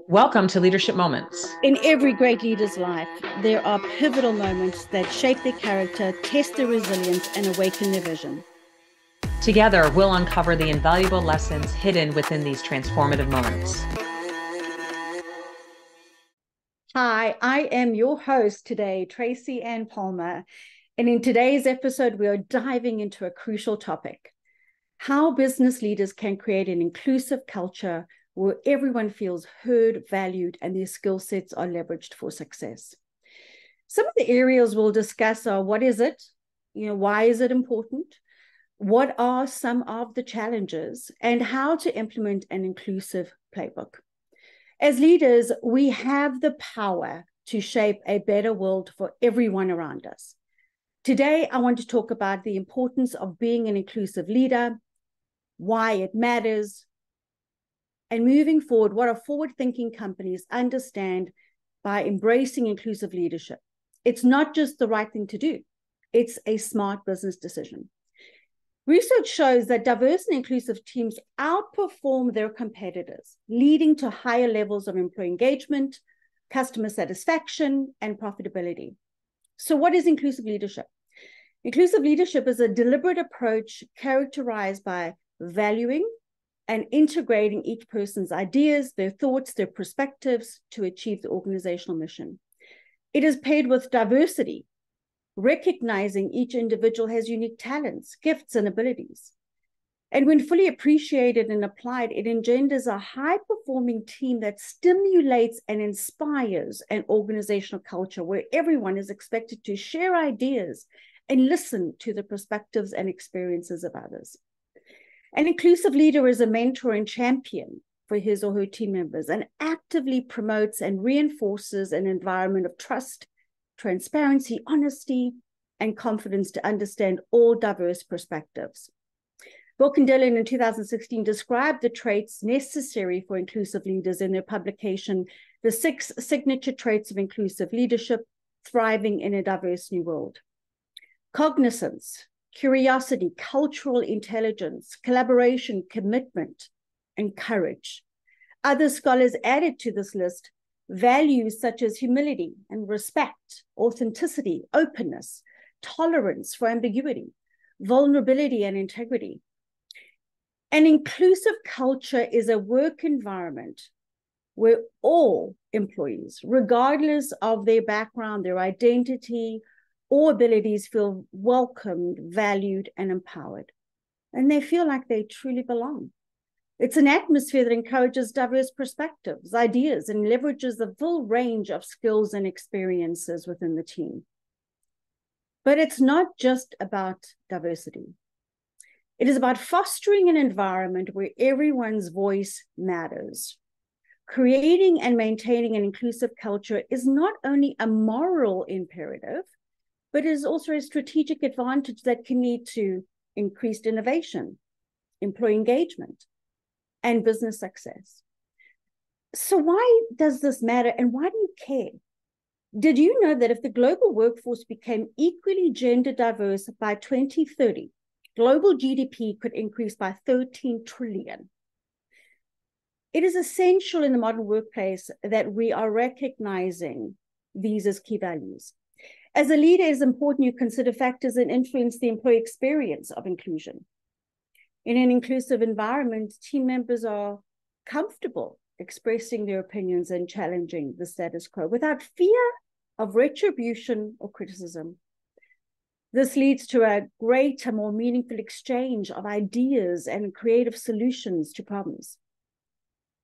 Welcome to Leadership Moments. In every great leader's life, there are pivotal moments that shape their character, test their resilience, and awaken their vision. Together, we'll uncover the invaluable lessons hidden within these transformative moments. Hi, I am your host today, Tracy Ann Palmer. And in today's episode, we are diving into a crucial topic: how business leaders can create an inclusive culture where everyone feels heard, valued, and their skill sets are leveraged for success. Some of the areas we'll discuss are: what is it? Why is it important? What are some of the challenges? And how to implement an inclusive playbook. As leaders, we have the power to shape a better world for everyone around us. Today, I want to talk about the importance of being an inclusive leader, why it matters, and moving forward, what our forward-thinking companies understand by embracing inclusive leadership. It's not just the right thing to do. It's a smart business decision. Research shows that diverse and inclusive teams outperform their competitors, leading to higher levels of employee engagement, customer satisfaction, and profitability. So what is inclusive leadership? Inclusive leadership is a deliberate approach characterized by valuing and integrating each person's ideas, their thoughts, their perspectives to achieve the organizational mission. It is paired with diversity, recognizing each individual has unique talents, gifts, and abilities. And when fully appreciated and applied, it engenders a high-performing team that stimulates and inspires an organizational culture where everyone is expected to share ideas and listen to the perspectives and experiences of others. An inclusive leader is a mentor and champion for his or her team members and actively promotes and reinforces an environment of trust, transparency, honesty, and confidence to understand all diverse perspectives. Wilk and Dillon in 2016 described the traits necessary for inclusive leaders in their publication, The 6 Signature Traits of Inclusive Leadership, Thriving in a Diverse New World. Cognizance, curiosity, cultural intelligence, collaboration, commitment, and courage. Other scholars added to this list values such as humility and respect, authenticity, openness, tolerance for ambiguity, vulnerability, and integrity. An inclusive culture is a work environment where all employees, regardless of their background, their identity, or abilities, feel welcomed, valued, and empowered. And they feel like they truly belong. It's an atmosphere that encourages diverse perspectives, ideas, and leverages the full range of skills and experiences within the team. But it's not just about diversity. It is about fostering an environment where everyone's voice matters. Creating and maintaining an inclusive culture is not only a moral imperative, but it is also a strategic advantage that can lead to increased innovation, employee engagement, and business success. So why does this matter, and why do you care? Did you know that if the global workforce became equally gender diverse by 2030, global GDP could increase by 13 trillion? It is essential in the modern workplace that we are recognizing these as key values. As a leader, it is important you consider factors that influence the employee experience of inclusion. In an inclusive environment, team members are comfortable expressing their opinions and challenging the status quo without fear of retribution or criticism. This leads to a greater, more meaningful exchange of ideas and creative solutions to problems.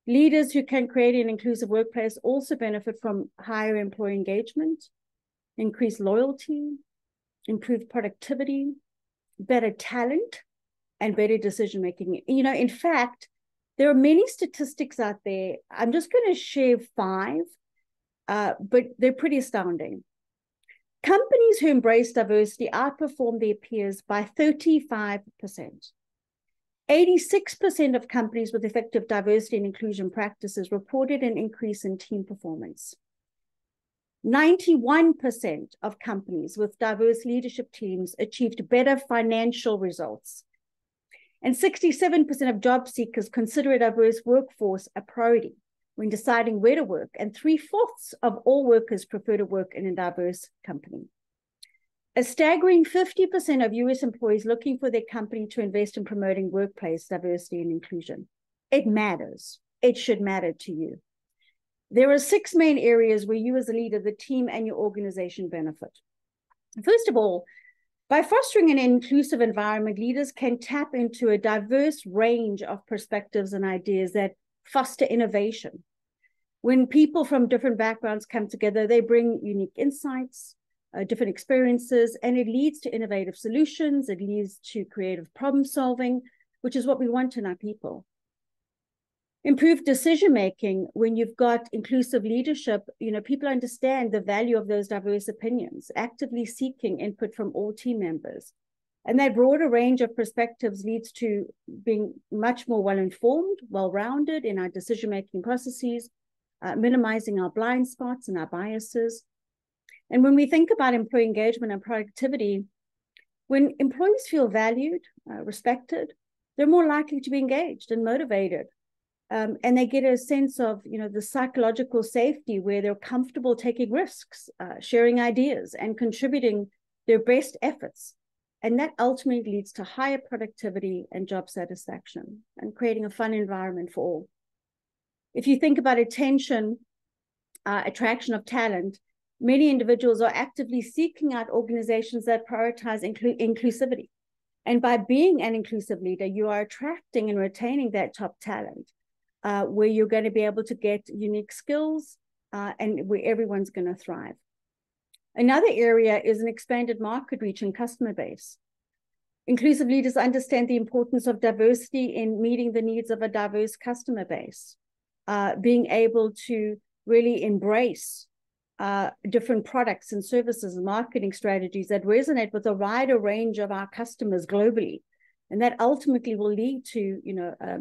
Leaders who can create an inclusive workplace also benefit from higher employee engagement, increased loyalty, improved productivity, better talent, and better decision-making. In fact, there are many statistics out there. I'm just going to share 5, but they're pretty astounding. Companies who embrace diversity outperform their peers by 35%. 86% of companies with effective diversity and inclusion practices reported an increase in team performance. 91% of companies with diverse leadership teams achieved better financial results. And 67% of job seekers consider a diverse workforce a priority when deciding where to work. And 3/4 of all workers prefer to work in a diverse company. A staggering 50% of US employees looking for their company to invest in promoting workplace diversity and inclusion. It matters. It should matter to you. There are 6 main areas where you as a leader, the team, and your organization benefit. First of all, by fostering an inclusive environment, leaders can tap into a diverse range of perspectives and ideas that foster innovation. When people from different backgrounds come together, they bring unique insights, different experiences, and it leads to innovative solutions. It leads to creative problem solving, which is what we want in our people. Improved decision-making. When you've got inclusive leadership, people understand the value of those diverse opinions, actively seeking input from all team members. And that broader range of perspectives leads to being much more well-informed, well-rounded in our decision-making processes, minimizing our blind spots and our biases. And when we think about employee engagement and productivity, when employees feel valued, respected, they're more likely to be engaged and motivated. And they get a sense of, the psychological safety where they're comfortable taking risks, sharing ideas, and contributing their best efforts. And that ultimately leads to higher productivity and job satisfaction and creating a fun environment for all. If you think about attraction of talent, many individuals are actively seeking out organizations that prioritize inclusivity. And by being an inclusive leader, you are attracting and retaining that top talent. Where you're going to be able to get unique skills and where everyone's going to thrive. Another area is an expanded market reach and customer base. Inclusive leaders understand the importance of diversity in meeting the needs of a diverse customer base, being able to really embrace different products and services and marketing strategies that resonate with a wider range of our customers globally. And that ultimately will lead to,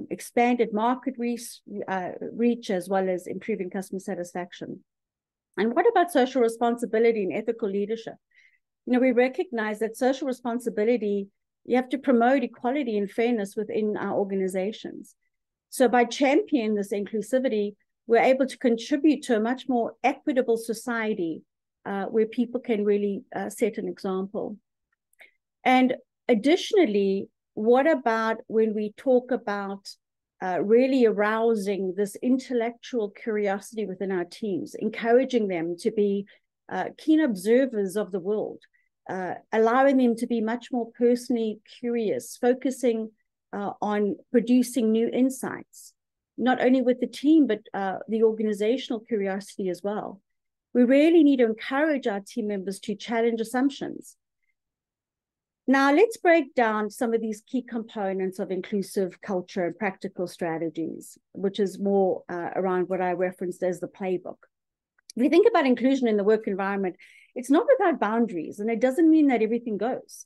expanded market reach as well as improving customer satisfaction. And what about social responsibility and ethical leadership? We recognize that social responsibility, you have to promote equality and fairness within our organizations. So by championing this inclusivity, we're able to contribute to a much more equitable society where people can really set an example. And additionally, what about when we talk about really arousing this intellectual curiosity within our teams, encouraging them to be keen observers of the world, allowing them to be much more personally curious, focusing on producing new insights, not only with the team, but the organizational curiosity as well. We really need to encourage our team members to challenge assumptions. Now, let's break down some of these key components of inclusive culture and practical strategies, which is more around what I referenced as the playbook. If we think about inclusion in the work environment, it's not without boundaries, and it doesn't mean that everything goes.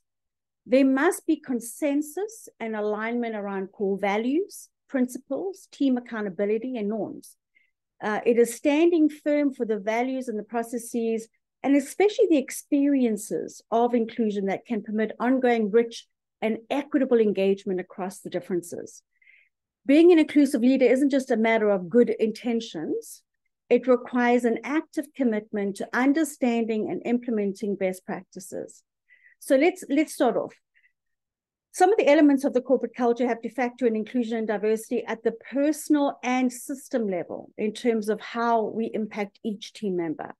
There must be consensus and alignment around core values, principles, team accountability, and norms. It is standing firm for the values and the processes and especially the experiences of inclusion that can permit ongoing, rich, and equitable engagement across the differences. Being an inclusive leader isn't just a matter of good intentions. It requires an active commitment to understanding and implementing best practices. So let's start off. Some of the elements of the corporate culture have to factor in inclusion and diversity at the personal and system level in terms of how we impact each team member.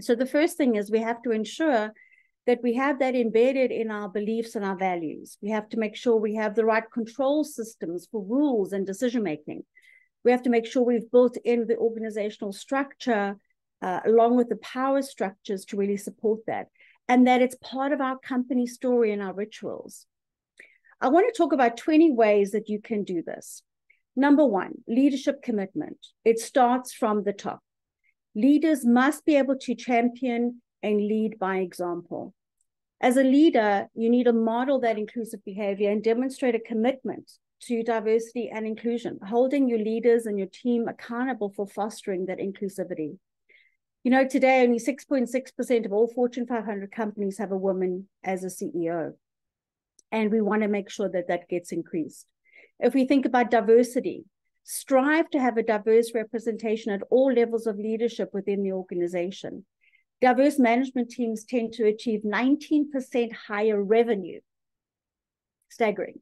So the first thing is we have to ensure that we have that embedded in our beliefs and our values. We have to make sure we have the right control systems for rules and decision-making. We have to make sure we've built in the organizational structure along with the power structures to really support that, and that it's part of our company story and our rituals. I want to talk about 20 ways that you can do this. Number one, leadership commitment. It starts from the top. Leaders must be able to champion and lead by example. As a leader, you need to model that inclusive behavior and demonstrate a commitment to diversity and inclusion, holding your leaders and your team accountable for fostering that inclusivity. Today only 6.6% of all Fortune 500 companies have a woman as a CEO. And we want to make sure that that gets increased. If we think about diversity, strive to have a diverse representation at all levels of leadership within the organization. Diverse management teams tend to achieve 19% higher revenue. Staggering.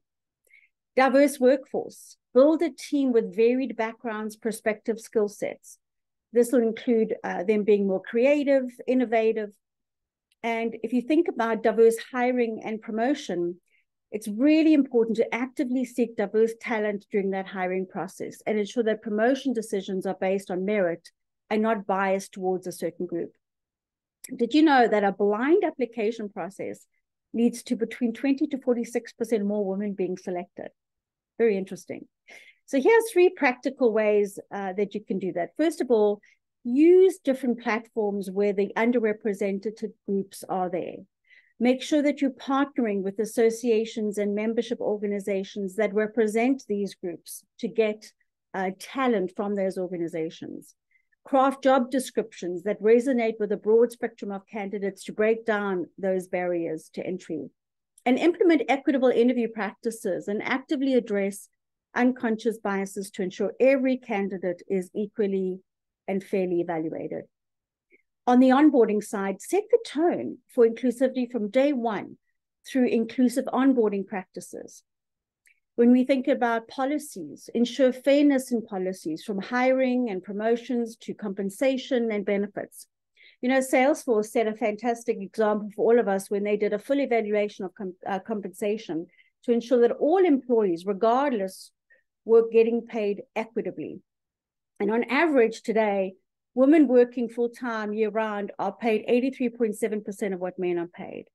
Diverse workforce. Build a team with varied backgrounds, perspectives, skill sets. This will include them being more creative, innovative. And if you think about diverse hiring and promotion, it's really important to actively seek diverse talent during that hiring process and ensure that promotion decisions are based on merit and not biased towards a certain group. Did you know that a blind application process leads to between 20 to 46% more women being selected? Very interesting. So here's 3 practical ways that you can do that. First of all, use different platforms where the underrepresented groups are there. Make sure that you're partnering with associations and membership organizations that represent these groups to get talent from those organizations. Craft job descriptions that resonate with a broad spectrum of candidates to break down those barriers to entry. And implement equitable interview practices and actively address unconscious biases to ensure every candidate is equally and fairly evaluated. On the onboarding side, set the tone for inclusivity from day one through inclusive onboarding practices. When we think about policies, ensure fairness in policies from hiring and promotions to compensation and benefits. Salesforce set a fantastic example for all of us when they did a full evaluation of compensation to ensure that all employees, regardless, were getting paid equitably. And on average today, women working full-time year-round are paid 83.7% of what men are paid.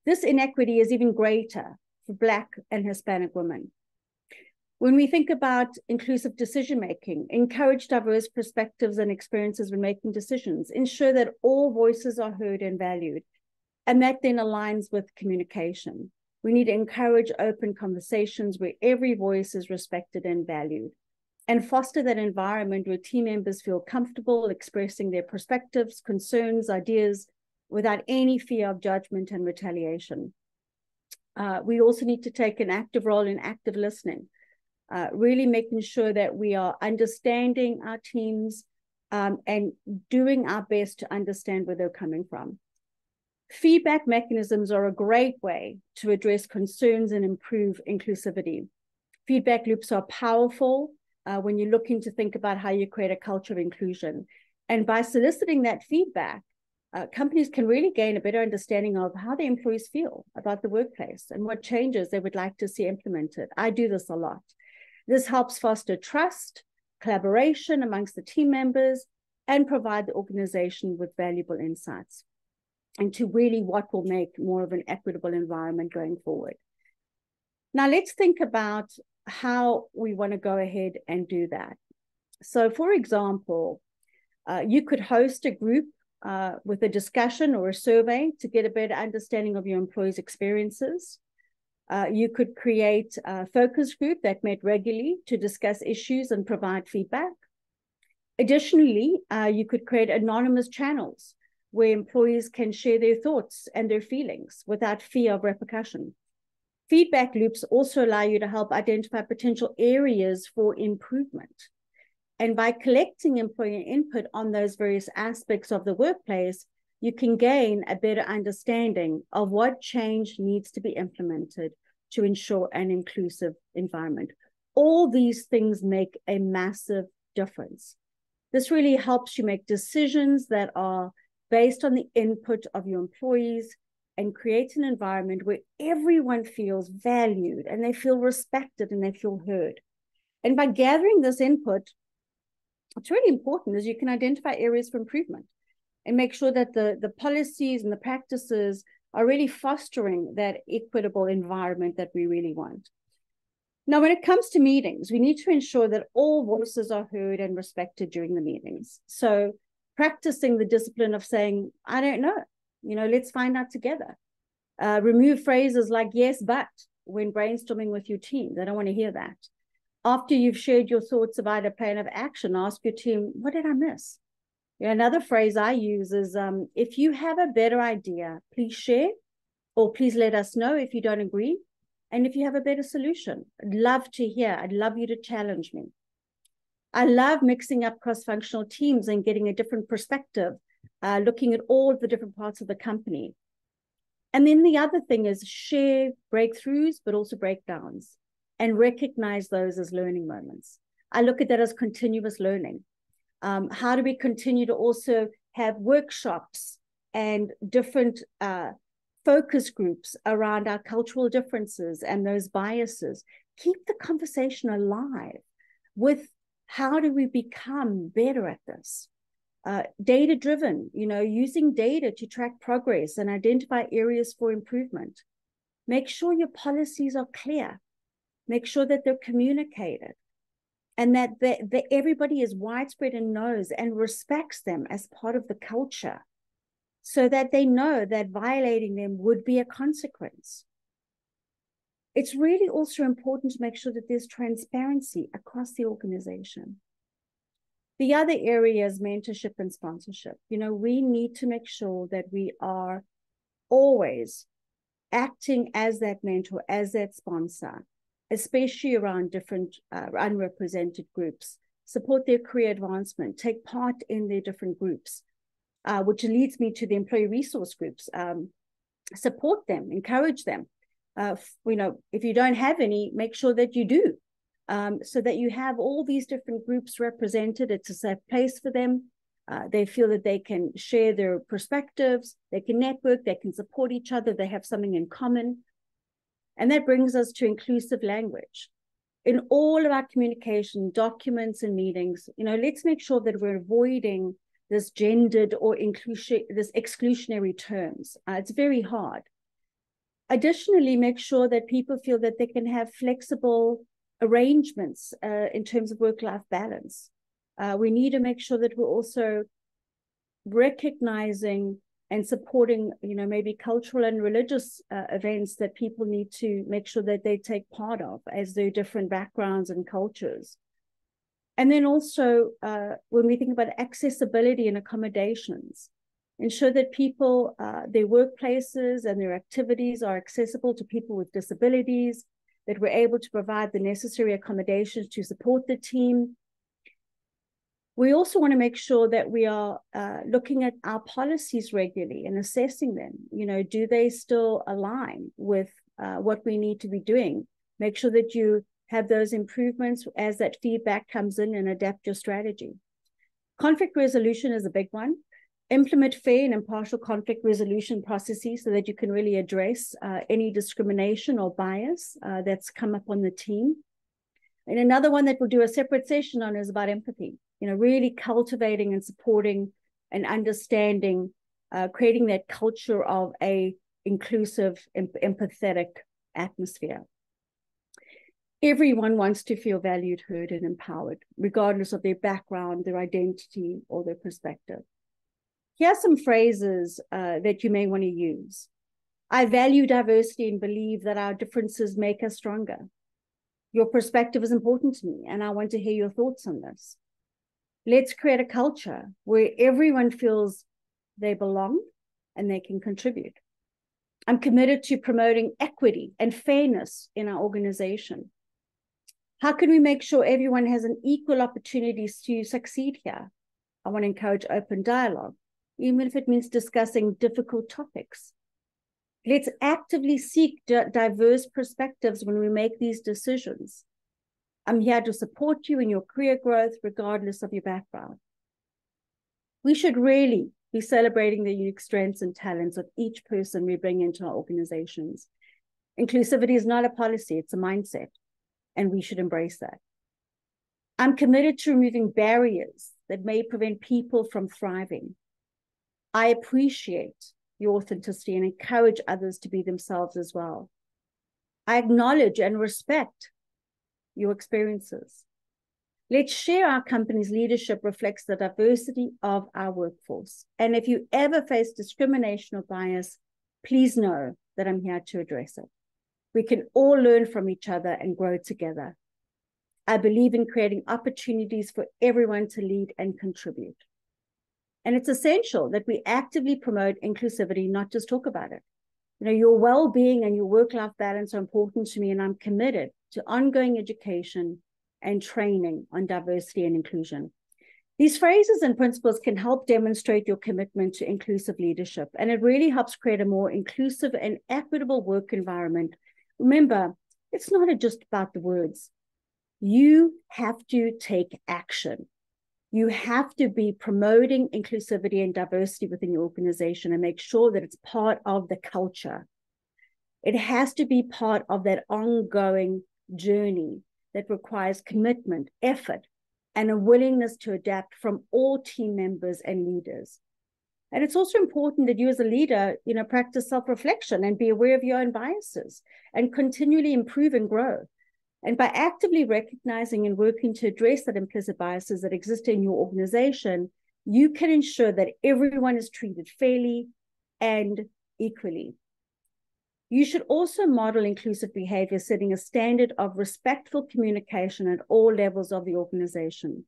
This inequity is even greater for Black and Hispanic women. When we think about inclusive decision-making, encourage diverse perspectives and experiences when making decisions, ensure that all voices are heard and valued, and that then aligns with communication. We need to encourage open conversations where every voice is respected and valued, and foster that environment where team members feel comfortable expressing their perspectives, concerns, ideas, without any fear of judgment and retaliation. We also need to take an active role in active listening, really making sure that we are understanding our teams and doing our best to understand where they're coming from. Feedback mechanisms are a great way to address concerns and improve inclusivity. Feedback loops are powerful when you're looking to think about how you create a culture of inclusion. And by soliciting that feedback, companies can really gain a better understanding of how their employees feel about the workplace and what changes they would like to see implemented. I do this a lot. This helps foster trust, collaboration amongst the team members, and provide the organization with valuable insights into really what will make more of an equitable environment going forward. Now, let's think about how we want to go ahead and do that. So, for example, you could host a group with a discussion or a survey to get a better understanding of your employees' experiences. You could create a focus group that met regularly to discuss issues and provide feedback. Additionally, you could create anonymous channels where employees can share their thoughts and their feelings without fear of repercussion. Feedback loops also allow you to help identify potential areas for improvement. And by collecting employee input on those various aspects of the workplace, you can gain a better understanding of what change needs to be implemented to ensure an inclusive environment. All these things make a massive difference. This really helps you make decisions that are based on the input of your employees and create an environment where everyone feels valued and they feel respected and they feel heard. And by gathering this input, what's really important is you can identify areas for improvement and make sure that the policies and the practices are really fostering that equitable environment that we really want. Now, when it comes to meetings, we need to ensure that all voices are heard and respected during the meetings. So practicing the discipline of saying, I don't know, let's find out together. Remove phrases like yes, but when brainstorming with your team. They don't want to hear that. After you've shared your thoughts about a plan of action, ask your team, what did I miss? Another phrase I use is, if you have a better idea, please share, or please let us know if you don't agree. And if you have a better solution, I'd love to hear. I'd love you to challenge me. I love mixing up cross-functional teams and getting a different perspective, looking at all the different parts of the company. And then the other thing is share breakthroughs, but also breakdowns, and recognize those as learning moments. I look at that as continuous learning. How do we continue to also have workshops and different focus groups around our cultural differences and those biases? Keep the conversation alive with how do we become better at this? Data-driven, using data to track progress and identify areas for improvement. Make sure your policies are clear. Make sure that they're communicated and that everybody is widespread and knows and respects them as part of the culture so that they know that violating them would be a consequence. It's really also important to make sure that there's transparency across the organization. The other area is mentorship and sponsorship. We need to make sure that we are always acting as that mentor, as that sponsor, especially around different unrepresented groups, support their career advancement, take part in their different groups, which leads me to the employee resource groups. Support them, encourage them. If you don't have any, make sure that you do. So that you have all these different groups represented. It's a safe place for them. They feel that they can share their perspectives, they can network, they can support each other, they have something in common. And that brings us to inclusive language. In all of our communication, documents and meetings, let's make sure that we're avoiding this gendered or this exclusionary terms. It's very hard. Additionally, make sure that people feel that they can have flexible arrangements in terms of work-life balance. We need to make sure that we're also recognizing and supporting, maybe cultural and religious events that people need to make sure that they take part of as their different backgrounds and cultures. And then also, when we think about accessibility and accommodations, ensure that people, their workplaces and their activities are accessible to people with disabilities, that we're able to provide the necessary accommodations to support the team. We also want to make sure that we are looking at our policies regularly and assessing them. Do they still align with what we need to be doing? Make sure that you have those improvements as that feedback comes in and adapt your strategy. Conflict resolution is a big one. Implement fair and impartial conflict resolution processes so that you can really address any discrimination or bias that's come up on the team. And another one that we'll do a separate session on is about empathy, really cultivating and supporting and understanding, creating that culture of a inclusive, empathetic atmosphere. Everyone wants to feel valued, heard, and empowered, regardless of their background, their identity, or their perspective. Here are some phrases that you may want to use. I value diversity and believe that our differences make us stronger. Your perspective is important to me, and I want to hear your thoughts on this. Let's create a culture where everyone feels they belong and they can contribute. I'm committed to promoting equity and fairness in our organization. How can we make sure everyone has an equal opportunities to succeed here? I want to encourage open dialogue, even if it means discussing difficult topics. Let's actively seek diverse perspectives when we make these decisions. I'm here to support you in your career growth, regardless of your background. We should really be celebrating the unique strengths and talents of each person we bring into our organizations. Inclusivity is not a policy, it's a mindset, and we should embrace that. I'm committed to removing barriers that may prevent people from thriving. I appreciate your authenticity and encourage others to be themselves as well. I acknowledge and respect your experiences. Let's share our company's leadership reflects the diversity of our workforce. And if you ever face discrimination or bias, please know that I'm here to address it. We can all learn from each other and grow together. I believe in creating opportunities for everyone to lead and contribute. And it's essential that we actively promote inclusivity, not just talk about it. Your well-being and your work-life balance are important to me, and I'm committed to ongoing education and training on diversity and inclusion. These phrases and principles can help demonstrate your commitment to inclusive leadership, and it really helps create a more inclusive and equitable work environment. Remember, it's not just about the words. You have to take action. You have to be promoting inclusivity and diversity within your organization and make sure that it's part of the culture. It has to be part of that ongoing journey that requires commitment, effort, and a willingness to adapt from all team members and leaders. And it's also important that you as a leader, practice self-reflection and be aware of your own biases and continually improve and grow. And by actively recognizing and working to address that implicit biases that exist in your organization, you can ensure that everyone is treated fairly and equally. You should also model inclusive behavior, setting a standard of respectful communication at all levels of the organization.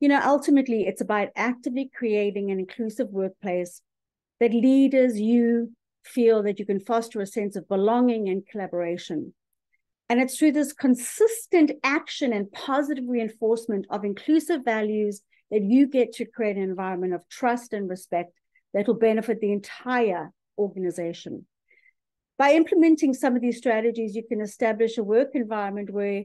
Ultimately, it's about actively creating an inclusive workplace that leaders, you feel that you can foster a sense of belonging and collaboration. And it's through this consistent action and positive reinforcement of inclusive values that you get to create an environment of trust and respect that will benefit the entire organization. By implementing some of these strategies, you can establish a work environment where,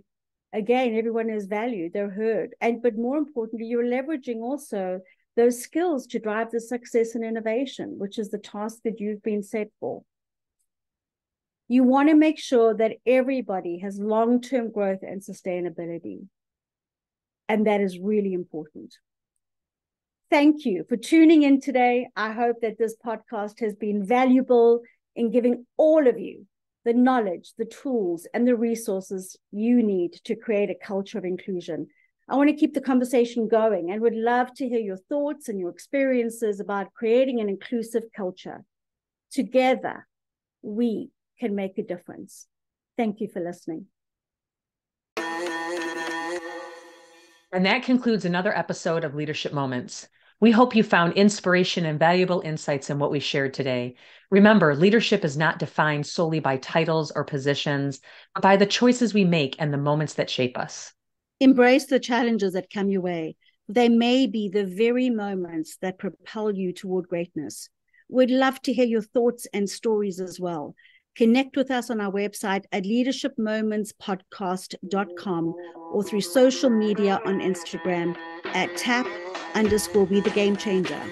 again, everyone is valued, they're heard. But more importantly, you're leveraging also those skills to drive the success and innovation, which is the task that you've been set for. You want to make sure that everybody has long-term growth and sustainability. And that is really important. Thank you for tuning in today. I hope that this podcast has been valuable in giving all of you the knowledge, the tools, and the resources you need to create a culture of inclusion. I want to keep the conversation going and would love to hear your thoughts and your experiences about creating an inclusive culture. Together, we can make a difference. Thank you for listening. And that concludes another episode of Leadership Moments. We hope you found inspiration and valuable insights in what we shared today. Remember, leadership is not defined solely by titles or positions, but by the choices we make and the moments that shape us. Embrace the challenges that come your way. They may be the very moments that propel you toward greatness. We'd love to hear your thoughts and stories as well. Connect with us on our website at leadershipmomentspodcast.com or through social media on Instagram at tap_be-the-game-changer.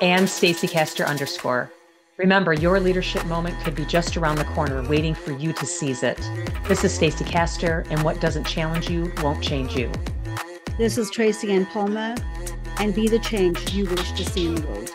And StacyCaster_. Remember, your leadership moment could be just around the corner, waiting for you to seize it. This is Stacy Caster, and what doesn't challenge you won't change you. This is Tracy Ann Palmer, and be the change you wish to see in the world.